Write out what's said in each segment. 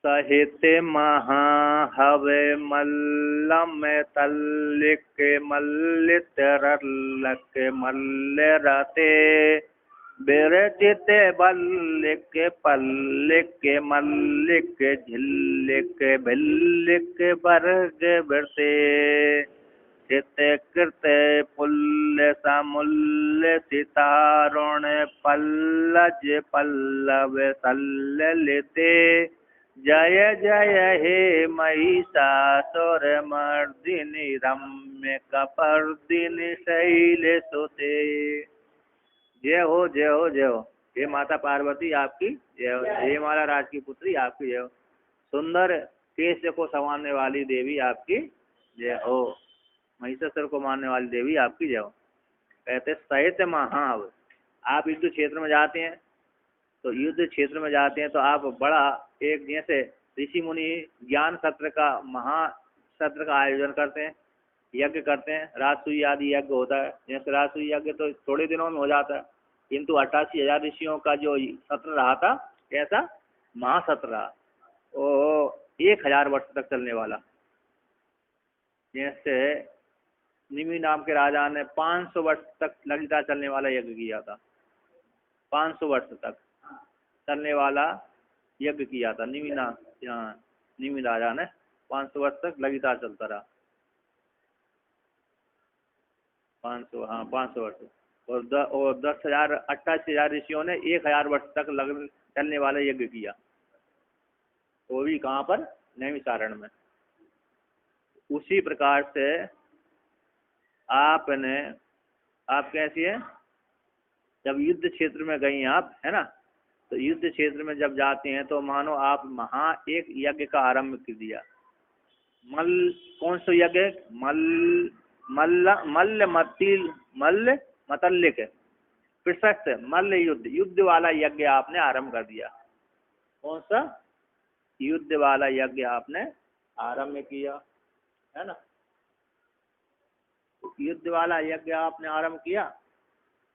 सहित महाहवे मल्लम तल्लिक मल्लित रल्लक मल्ल रते बिरचित बल्लिक पल्लिक मल्लिक झिल्लिक भिल्लिक वर्ग वृते चित कृत पुल्य समुल्य सितारुण पल्लज पल्लव सल्ललिते जय जय हे महिषासुर मर्दिनि रम्य कपर्दिनि शैलसुते। जय हो जय हो जय हो। हे माता पार्वती आपकी जय हो। हे माला राज की पुत्री आपकी जय हो। सुंदर केश को संवारने वाली देवी आपकी जय हो। महिषासुर को मारने वाली देवी आपकी जय हो। कहते सहित महाव, आप युद्ध क्षेत्र में जाते हैं तो युद्ध क्षेत्र में जाते हैं तो आप बड़ा एक जैसे ऋषि मुनि ज्ञान सत्र का महासत्र का आयोजन करते हैं, यज्ञ करते हैं, राजसूय आदि यज्ञ होता है। जैसे राजसूय यज्ञ तो थोड़े दिनों में हो जाता है, किंतु 88,000 ऋषियों का जो सत्र रहा था कैसा महासत्र रहा, वो 1000 वर्ष तक चलने वाला। जैसे निमि नाम के राजा ने 500 वर्ष तक लगातार चलने वाला यज्ञ किया था। 500 वर्ष तक चलने वाला यज्ञ किया था निमि राजा ने। 500 वर्ष तक लगातार चलता रहा। 500 वर्ष। और 10,000 88,000 ऋषियों ने 1000 वर्ष तक चलने वाला यज्ञ किया, वो भी कहाँ पर नैमिषारण्य में। उसी प्रकार से आप कैसी है, जब युद्ध क्षेत्र में गई आप है ना, तो युद्ध क्षेत्र में जब जाते हैं तो मानो आप एक यज्ञ का आरंभ कर दिया। कौन सा यज्ञ? मल्ल मतल्लिक प्रशस्त मल्ल युद्ध वाला यज्ञ आपने आरंभ कर दिया। कौन सा? युद्ध वाला यज्ञ आपने आरंभ किया है ना। युद्ध वाला यज्ञ आपने आरंभ किया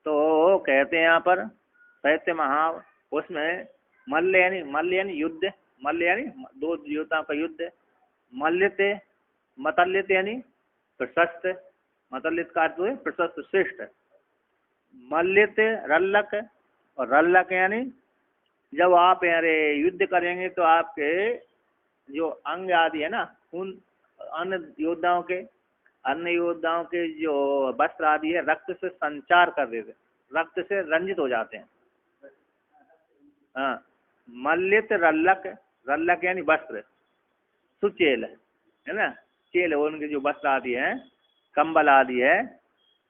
तो कहते हैं यहाँ पर साहित्य महा, उसमें मल्ल यानी युद्ध, मल्ल यानी दो योद्धाओं का युद्ध, मल्लित मतल्लित यानी प्रशस्त, मतल्लित का अर्थ है प्रशस्त श्रेष्ठ, मल्लित रल्लक, और रल्लक यानी जब आप युद्ध करेंगे तो आपके जो अंग आदि है ना, उन अन्य योद्धाओं के जो वस्त्र आदि है रक्त से संचार कर देते, रक्त से रंजित हो जाते हैं। हाँ, मल्लित रल्लक, रल्लक यानी वस्त्र, सुचेल है ना, चेल उनके जो वस्त्र आदि है, कंबल आदि है,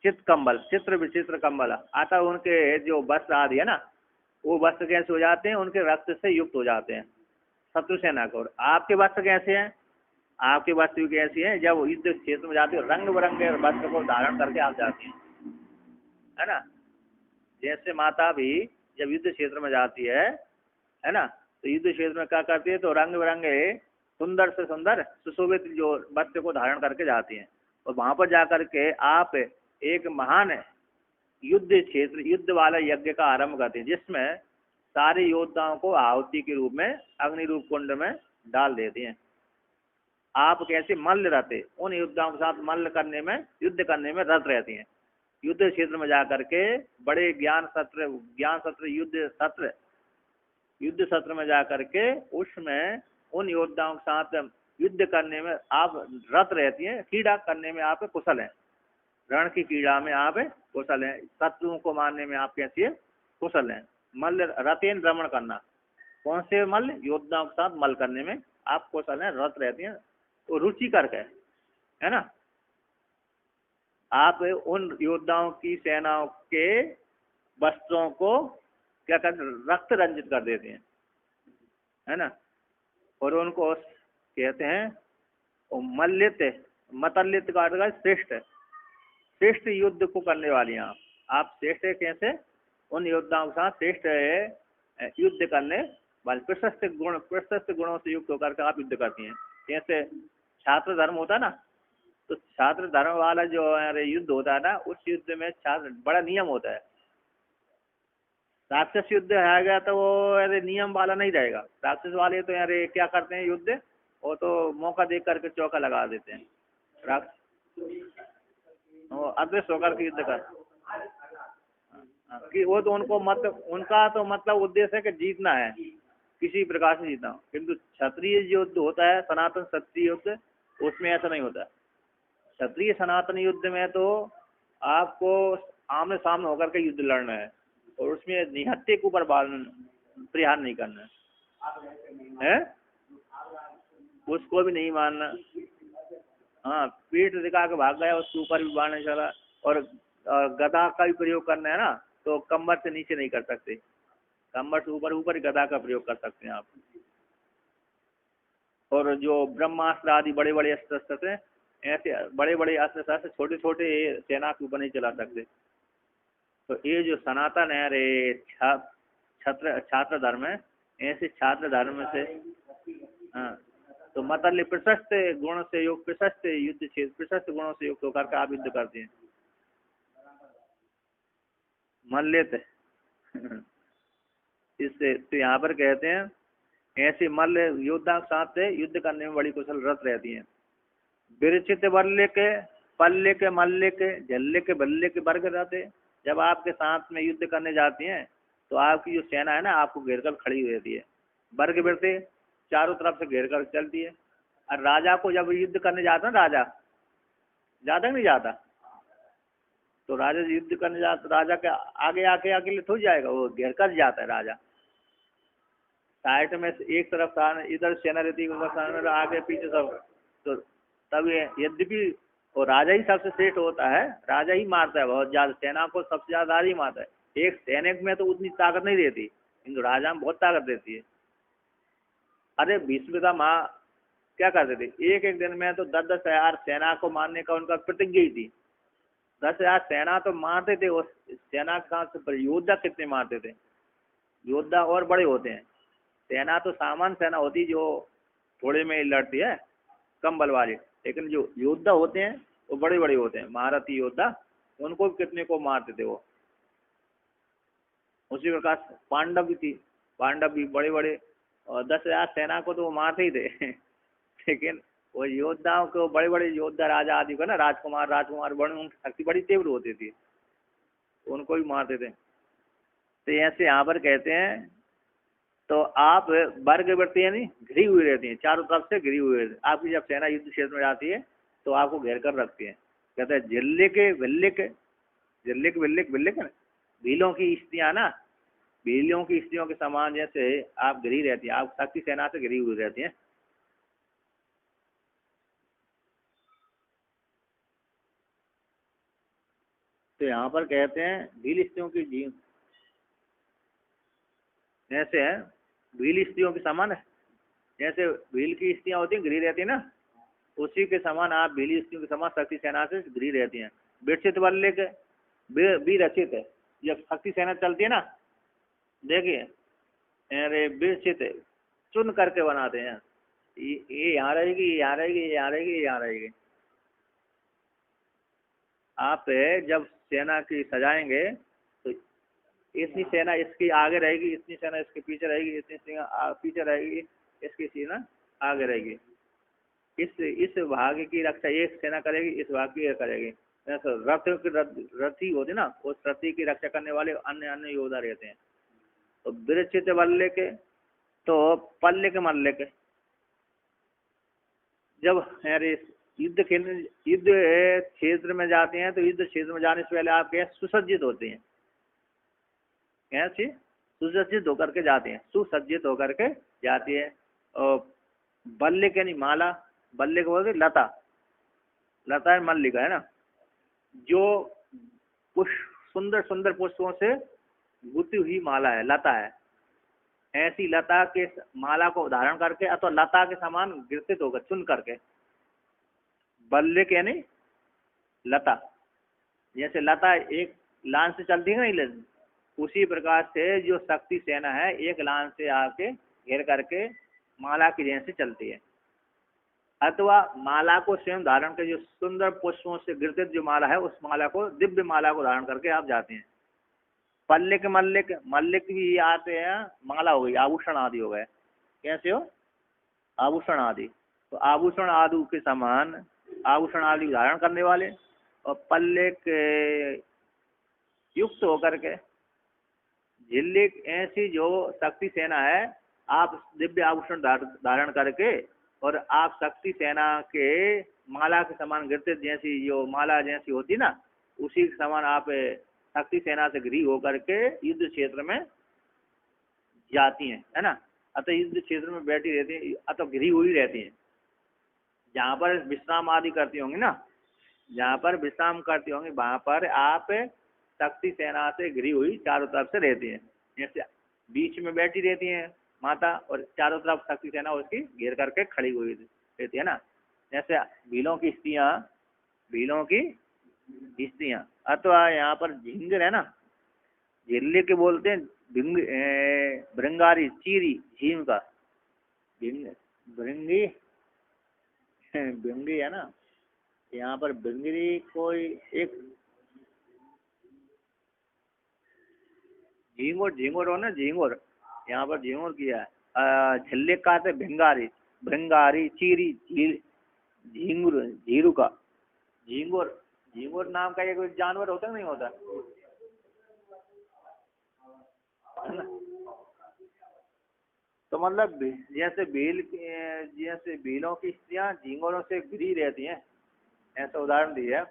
चित्र कंबल, चित्र विचित्र कंबल आता, उनके जो वस्त्र आदि है ना, वो वस्त्र कैसे हो जाते हैं? उनके रक्त से युक्त हो जाते हैं शत्रु सेना को। आपके वस्त्र कैसे हैं? आपके वस्त्र भी कैसी हैं? जब युद्ध क्षेत्र में जाते हो रंग बिरंगे वस्त्र को धारण करके आप जाती हैं है ना। जैसे माता भी जब युद्ध क्षेत्र में जाती है ना, तो युद्ध क्षेत्र में क्या करती है? तो रंग बिरंगे सुंदर से सुंदर सुशोभित जो वस्त्र को धारण करके जाती हैं, और वहां पर जाकर के आप एक महान युद्ध क्षेत्र, युद्ध वाला यज्ञ का आरंभ करते हैं, जिसमें सारे योद्धाओं को आहुति के रूप में अग्नि रूप कुंड में डाल देते हैं। आप कैसे मल्ल रहते, उन योद्धाओं के साथ मल्ल करने में, युद्ध करने में रत रहती हैं। युद्ध क्षेत्र में जाकर के बड़े ज्ञान सत्र युद्ध सत्र में जाकर के उसमें उन योद्धाओं के साथ युद्ध करने में आप रत रहती हैं। क्रीड़ा करने में आप कुशल हैं, रण की क्रीड़ा में आप कुशल हैं, शत्रुओं को मारने में आप कैसी है? कुशल हैं। मल्ल रतेन भ्रमण करना, कौन से मल्ल? योद्धाओं के साथ मल्ल करने में आप कुशल हैं, रत रहती हैं, तो रुचि करके है ना। आप उन योद्धाओं की सेनाओं के वस्त्रों को क्या करते? रक्त रंजित कर देते हैं है ना, और उनको कहते हैं मल्लित मतल्लित का श्रेष्ठ, श्रेष्ठ युद्ध को करने वाली हैं आप श्रेष्ठ कैसे? उन योद्धाओं के साथ श्रेष्ठ युद्ध करने वाले प्रशस्त गुणों से युक्त होकर के आप युद्ध करती हैं। जैसे छात्र धर्म होता है ना, तो छात्र धर्म वाला जो युद्ध होता है ना, उस युद्ध में छात्र बड़ा नियम होता है। राक्षस युद्ध आएगा तो वो अरे नियम वाला नहीं रहेगा। राक्षस वाले तो अरे क्या करते हैं युद्ध, वो तो मौका देख करके चौका लगा देते हैं। राक्षस वो अदृश्य होकर के युद्ध कर, कि वो तो उनको मतलब उनका तो मतलब उद्देश्य है कि जीतना है, किसी प्रकार से जीतना। किंतु क्षत्रिय युद्ध होता है, सनातन क्षत्रिय युद्ध, उसमें ऐसा नहीं होता। क्षत्रिय सनातन युद्ध में तो आपको आमने सामने होकर के युद्ध लड़ना है, और उसमें निहत्थे के ऊपर प्रहार नहीं करना है, उसको भी नहीं मानना। हाँ, पीठ दिखा के भाग गया, उसके ऊपर भी बाण नहीं चला। और गदा का भी प्रयोग करना है ना, तो कमर से नीचे नहीं कर सकते, कमर से ऊपर ऊपर ही गदा का प्रयोग कर सकते हैं आप। और जो ब्रह्मास्त्र आदि बड़े बड़े अस्त्र शस्त्र हैं, ऐसे बड़े बड़े अस्त्र शस्त्र छोटे छोटे सेना के ऊपर नहीं चला सकते। तो ये जो सनातन है रे छात्र धर्म है, ऐसे छात्र धर्म से हाँ, तो मतलब प्रशस्त गुण से युक्त, प्रशस्त युद्ध क्षेत्र, प्रशस्त गुणों से युक्त होकर के आप युद्ध करते हैं। मल्लित इससे तो यहाँ पर कहते हैं ऐसे मल्ल योद्धा के साथ से युद्ध करने में बड़ी कुशल रत रहती हैं। विरचित बल्ले के पल्ले के मल्ले के झल्ले के बल्ले के वर्ग रहते। जब आपके साथ में युद्ध करने जाती हैं तो आपकी जो सेना है ना, आपको घेर कर खड़ी हुई रहती है। वर्ग बिरते चारों तरफ से घेर कर चलती है। और राजा को जब युद्ध करने जाता है, राजा जाता नहीं जाता, तो राजा युद्ध करने जाता, राजा के आगे आके अकेले थोड़ी जाएगा, वो घेर कर जाता है राजा। साइड में एक तरफ इधर सेना रहती है, उधर आगे पीछे सब। तो तब यद्यपि वो राजा ही सबसे श्रेष्ठ होता है, राजा ही मारता है बहुत ज्यादा, सेना को सबसे ज्यादा ही मारता है। एक सैनिक में तो उतनी ताकत नहीं रहती, किंतु राजा में बहुत ताकत रहती है। अरे भीष्म माँ क्या करते थे, एक एक दिन में तो 10,000 सेना को मारने का उनका प्रतिज्ञा ही थी। 10,000 सेना तो मारते थे, उस सेना के साथ योद्धा कितने मारते थे। योद्धा और बड़े होते हैं, सेना तो सामान्य सेना होती जो थोड़े में लड़ती है, कम बल वाले। लेकिन जो योद्धा होते हैं वो बड़े बड़े होते हैं, महारथी योद्धा, उनको भी कितने को मारते थे वो। उसी प्रकार पांडव भी थी, पांडव भी बड़े बड़े, और 10,000 सेना को तो वो मारते ही थे लेकिन वो योद्धाओं को, बड़े बड़े योद्धा राजा आदि को ना, राजकुमार बड़े, उनकी शक्ति बड़ी तीव्र होती थी, उनको भी मारते थे। तो ऐसे यहाँ पर कहते हैं, तो आप वर्ग बढ़ती है, नहीं घिरी हुई रहती है, चारों तरफ से घिरी हुई रहती है। आपकी जब सेना युद्ध क्षेत्र में जाती है तो आपको घेर कर रखती है। कहते हैं जिले के बिल्ले के, जिले के बिल्ले के, बिल्ले के भीलों की स्त्रियां ना, भीलों की स्त्रियों के समान जैसे आप घिरी रहती है, आप शक्ति सेना से घिरी हुई रहती है। तो यहाँ पर कहते हैं भील स्त्रियों की जीव ऐसे है, भील स्त्रियों के समान है। जैसे भील की स्त्रियां होती हैं घिरी रहती है ना, उसी के समान आप भील स्त्रियों के समान शक्ति सेना से घिरी रहती हैं। विरचित बल्ले के विरचित है, जब शक्ति सेना चलती है ना, देखिए अरे विरचित चुन करके बनाते हैं, ये यहाँ रहेगी, ये यहाँ रहेगी, ये यहाँ रहेगी, ये यहाँ रहेगी। आप जब सेना की सजाएंगे तो इतनी सेना इसकी आगे रहेगी, इतनी सेना इसके पीछे रहेगी, इतनी सेना पीछे रहेगी, इसकी सेना आगे रहेगी। इस भाग की रक्षा एक सेना करेगी, इस भाग की एक करेगी। रथी होते ना, उस रथी की रक्षा करने वाले अन्य अन्य योद्धा रहते हैं। तो विरचित बल्ले के, तो पल्ले के मल्ले के, जब अरे युद्ध क्षेत्र में जाते हैं तो युद्ध क्षेत्र में जाने से पहले आप क्या सुसज्जित होते हैं, कैसे सुसज्जित होकर के जाते हैं, सुसज्जित होकर के जाती है। और बल्ले के नहीं माला, बल्ले को बोलते लता, लता है मल्लिका है ना, जो पुष्प सुंदर सुंदर पुष्पों से गुथी हुई माला है, लता है। ऐसी लता के माला को धारण करके अथवा लता के समान गिरतित होकर चुन करके, बल्ले के नहीं लता, जैसे लता एक लाइन से चलती है नहीं, उसी प्रकार से जो शक्ति सेना है एक लाइन से आके घेर करके माला की रेंज से चलती है। अथवा माला को स्वयं धारण कर, जो सुंदर पुष्पों से गिरतित जो माला है, उस माला को, दिव्य माला को धारण करके आप जाते हैं। पल्लिक मल्लिक, मल्लिक भी आते हैं, माला हो गई, आभूषण आदि हो गए। कैसे हो? आभूषण आदि। तो आभूषण आदि के समान, आभूषण आदि धारण करने वाले, और पल्लिक युक्त होकर के, झिल्लिक ऐसी जो शक्ति सेना है, आप दिव्य आभूषण धारण करके, और आप शक्ति सेना के माला के समान गिरते, जैसी जो माला जैसी होती ना, उसी के समान आप शक्ति सेना से घिरी होकर के युद्ध क्षेत्र में जाती हैं, है ना। अतः युद्ध क्षेत्र में बैठी रहती है, अतः घिरी हुई रहती है। जहाँ पर विश्राम आदि करती होंगी ना, जहाँ पर विश्राम करती होंगी, वहां पर आप शक्ति सेना से घिरी हुई चारों तरफ से रहती हैं। जैसे बीच में बैठी रहती हैं माता, और चारों तरफ शक्ति सेना उसकी घेर करके खड़ी हुई रहती है ना। जैसे भीलों की स्त्रियां, भीलों की स्त्रियां, अथवा यहाँ पर झिंगर है ना, झिल्ली के बोलते हैं, भृंगारी, चीरी, झीम का भृंगी, भृंगी है ना। यहाँ पर भृंगी कोई एक झींगुर, झींगुर हो ना, झींगुर, यहाँ पर झींगुर किया है। झिल्ले का से भिंगारी, भृंगारी, चीरी, झींगुर, झीरू का, झींगुर, झींगुर नाम का एक जानवर होता नहीं होता, है ना। तो मतलब जैसे भील, जैसे भीलों की स्त्रियां झींगुरों से घिरी रहती हैं, ऐसा उदाहरण दिया है।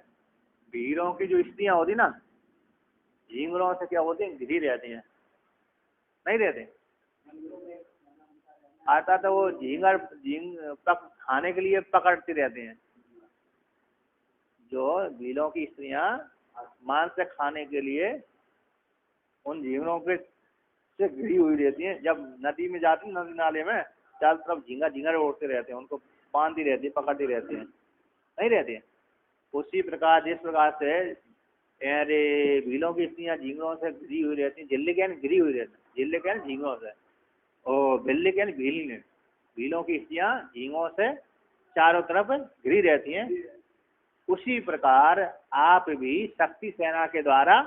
भीलों की जो स्त्रियां होती ना, झींगुरों से क्या होती हैं, घिरी रहती हैं, नहीं रहते। आता तो वो झींगर, खाने के लिए पकड़ती रहती हैं। जो भीलों की स्त्रियां मांस से खाने के लिए उन झींगरों के से घिरी हुई रहती हैं। जब नदी में जाती हैं, नदी नाले में चारों तरफ झींगा झींगर उड़ते रहते हैं, उनको बांधती रहती है, पकड़ती रहती हैं, नहीं रहती है। उसी प्रकार, जिस प्रकार से अरे भीलों की स्त्रियां झींगरों से घिरी हुई रहती हैं, झिल्ली क्या घिरी हुई रहती है, झिल्ली क्या झींगों से, और भिल्ली क्या भील, भीलों की स्त्रियां झींगों से चारों तरफ घिरी रहती हैं। उसी प्रकार आप भी शक्ति सेना के द्वारा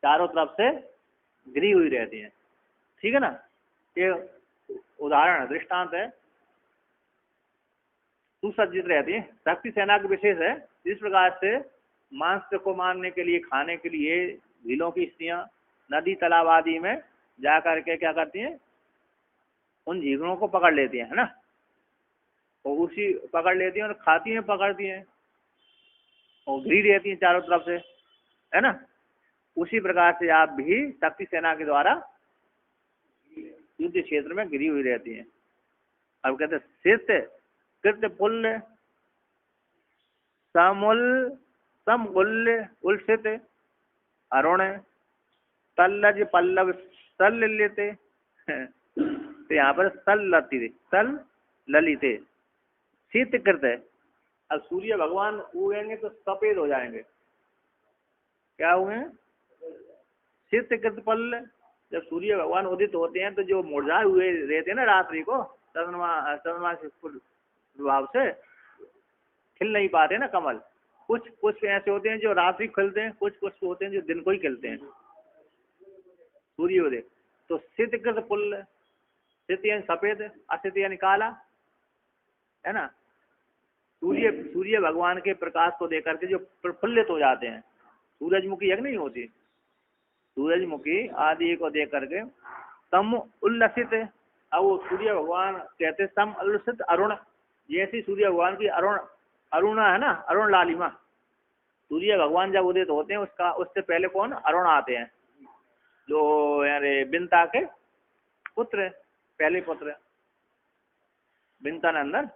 चारों तरफ से घिरी हुई रहती हैं, ठीक है ना। ये उदाहरण, दृष्टांत है, सुसज्जित रहती है। शक्ति सेना के विशेष है, इस प्रकार से मांस को मारने के लिए, खाने के लिए भीलों की स्त्रियां नदी तालाब आदि में जा करके क्या करती हैं, उन झींगरों को पकड़ लेती हैं, है ना। और उसी पकड़ लेती हैं और खाती हैं, पकड़ती हैं, और घिरी रहती हैं चारों तरफ से, है ना। उसी प्रकार से आप भी शक्ति सेना के द्वारा युद्ध क्षेत्र में घिरी हुई रहती हैं। अब कहते सित कृत पुल्य समूल समुल्य उल्सित अरुण तल्लज पल्लव सल लेते। तो यहाँ पर सल लती, सल ललिते, शीत कृत है। अब सूर्य भगवान उगेंगे तो सफेद हो जाएंगे, क्या हुए, शीत कृत पल्ल। जब सूर्य भगवान उदित होते हैं तो जो मुरझाए हुए रहते हैं ना रात्रि को, चंद्रमा के प्रभाव से खिल नहीं पाते ना कमल। कुछ पुष्प ऐसे होते हैं जो रात्रि खिलते हैं, कुछ पुष्प होते हैं जो दिन को ही खिलते हैं, सूर्योदय। तो शीतकृत पुल्ल, शीत यानी सफेद, अशित यानी काला, है ना। सूर्य भगवान के प्रकाश को देकर के जो प्रफुल्लित हो जाते हैं, सूरजमुखी यज्ञ नहीं होती, सूरजमुखी आदि को देख करके तम उल्लसित। अब वो सूर्य भगवान कहते सम उल्लसित अरुण, जैसी सूर्य भगवान की अरुणा है ना, अरुण लालिमा। सूर्य भगवान जब उदित होते हैं उसका, उससे पहले कौन, अरुण आते हैं, जो अरे बिंता के पुत्र, पहले पुत्र बिंता नंदन,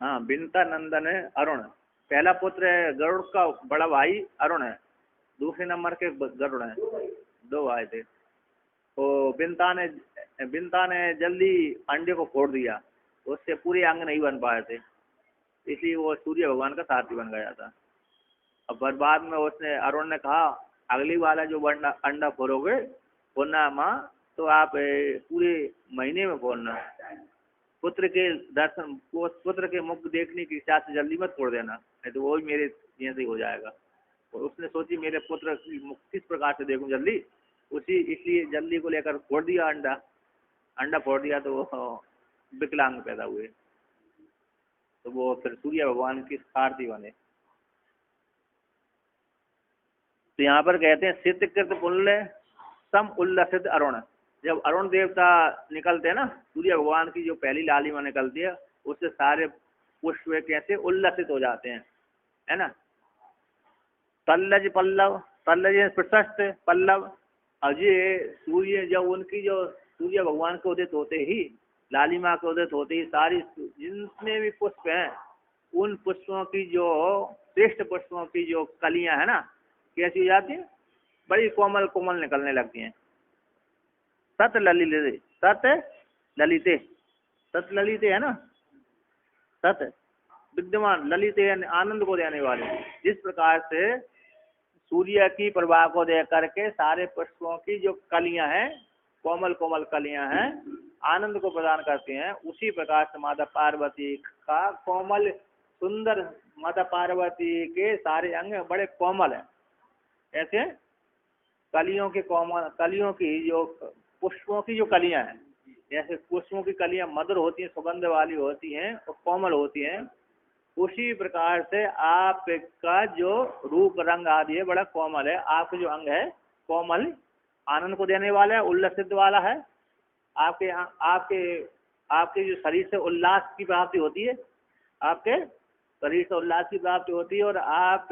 हाँ बिंता नंदन है अरुण। पहला पुत्र है गरुड़ का बड़ा भाई अरुण है, दूसरे नंबर के गरुड़ हैं, दो भाई थे। तो बिंता ने जल्दी अंडे को फोड़ दिया, उससे पूरे अंग नहीं बन पाए थे, इसलिए वो सूर्य भगवान का सारथी बन गया था। अब बाद में उसने, अरुण ने कहा अगली वाला जो अंडा फोड़ोगे फोड़ना माँ, तो आप पूरे महीने में फोड़ना, पुत्र के दर्शन, पुत्र के मुख देखने की इच्छा से जल्दी मत फोड़ देना, नहीं तो वो भी मेरे जैसे ही हो जाएगा। उसने सोची मेरे पुत्र की किस प्रकार से देखूं जल्दी, उसी इसलिए जल्दी को लेकर फोड़ दिया अंडा। अंडा फोड़ दिया तो वो विकलांग पैदा हुए, तो वो फिर सूर्य भगवान की सारथी बने। तो यहाँ पर कहते हैं सिद्धकृत पुण्य सम उल्लसित अरुण। जब अरुण देवता निकलते हैं ना, सूर्य भगवान की जो पहली लालिमा निकलती है, उससे सारे पुष्प कैसे उल्लसित हो जाते हैं, है ना। तल्लज पल्लव, तल्लज प्रशस्त पल्लव। और ये सूर्य जब उनकी जो सूर्य भगवान के उदित होते ही, लालिमा के उदित होते ही सारी जितने भी पुष्प हैं, उन पुष्पों की जो श्रेष्ठ पुष्पों की जो कलियां है ना, कैसी हो जाती हैं, बड़ी कोमल कोमल निकलने लगती हैं। सत ललिते, सत ललिते, सत ललिते है ना, सत विद्यमान, ललित आनंद को देने वाले। जिस प्रकार से सूर्य की प्रभा को देख करके सारे पुष्पों की जो कलियां हैं, कोमल कोमल कलियां हैं, आनंद को प्रदान करती हैं, उसी प्रकार से माता पार्वती का कोमल सुंदर, माता पार्वती के सारे अंग बड़े कोमल हैं। ऐसे कलियों के कोमल, कलियों की जो पुष्पों की जो कलियां हैं, जैसे पुष्पों की कलियां मधुर होती हैं, सुगंध वाली होती हैं और कोमल होती हैं, उसी प्रकार से आपका जो रूप रंग आदि है बड़ा कोमल है। आपका जो अंग है कोमल, आनंद को देने वाला है, उल्लसित वाला है। आपके आपके आपके जो शरीर से उल्लास की प्राप्ति होती है, आपके शरीर से उल्लास की प्राप्ति होती है, और आप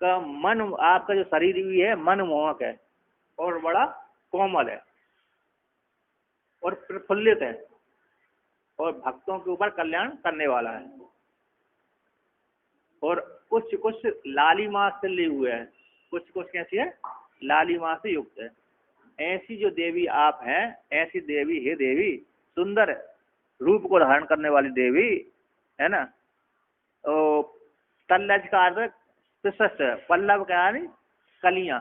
का मन, आपका जो शरीर भी है मनमोहक है और बड़ा कोमल है और प्रफुल्लित है और भक्तों के ऊपर कल्याण करने वाला है, और कुछ कुछ लालिमा से लिए हुए है, कुछ कुछ कैसी है, लालिमा से युक्त है। ऐसी जो देवी आप हैं, ऐसी देवी हे देवी, सुंदर रूप को धारण करने वाली देवी है ना। तो तल्लज का अर्थ प्रशस्त है, पल्लव क्या है, कलियां,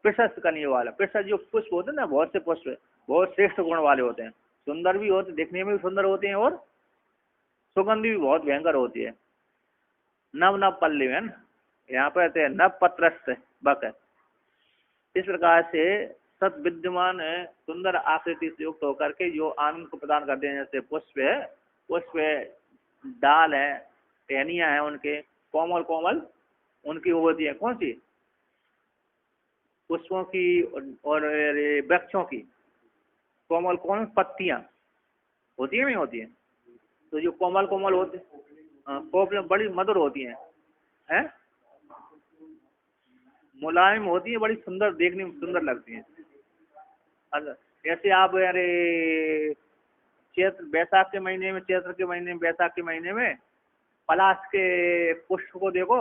प्रशस्त कलियों वाला। प्रशस्त जो पुष्प होते हैं ना, बहुत से पुष्प बहुत श्रेष्ठ गुण वाले होते हैं, सुंदर भी होते, देखने में भी सुंदर होते हैं, और सुगंध भी बहुत भयंकर होती है। नव नव पल्लव है ना, यहाँ पर कहते हैं नव पत्रस्थ बक। इस प्रकार से सत विद्यमान सुंदर आकृति से युक्त होकर के जो आनंद को प्रदान करते हैं, जैसे पुष्प है, पुष्प डाल है, टहनियां हैं उनके कोमल कोमल, उनकी वो होती है कौन सी, पुष्पों की और वृक्षों की कोमल कोमल पत्तियां होती है, नहीं होती है। तो जो कोमल कोमल होती, कोमल बड़ी मधुर होती हैं, मुलायम होती है, बड़ी सुंदर, देखने में सुंदर लगती हैं। जैसे आप अरे चैत्र बैसाख के महीने में, चैत्र के महीने में, बैसाख के महीने में पलाश के पुष्प को देखो,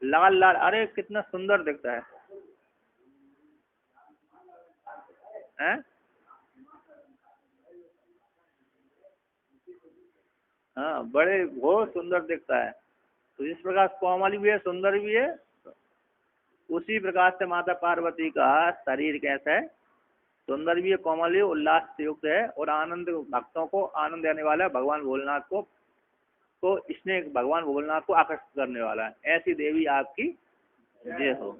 लाल लाल, अरे कितना सुंदर दिखता है, हैं? हाँ, बड़े बहुत सुंदर दिखता है। तो इस प्रकार कोमल भी है, सुंदर भी है। उसी प्रकार से माता पार्वती का शरीर कैसा है, सुंदर भी है, कोमल भी, उल्लास से युक्त है, और आनंद, भक्तों को आनंद देने वाला है, भगवान भोलेनाथ को, तो इसने भगवान भोलेनाथ को आकर्षित करने वाला है। ऐसी देवी आपकी जय हो।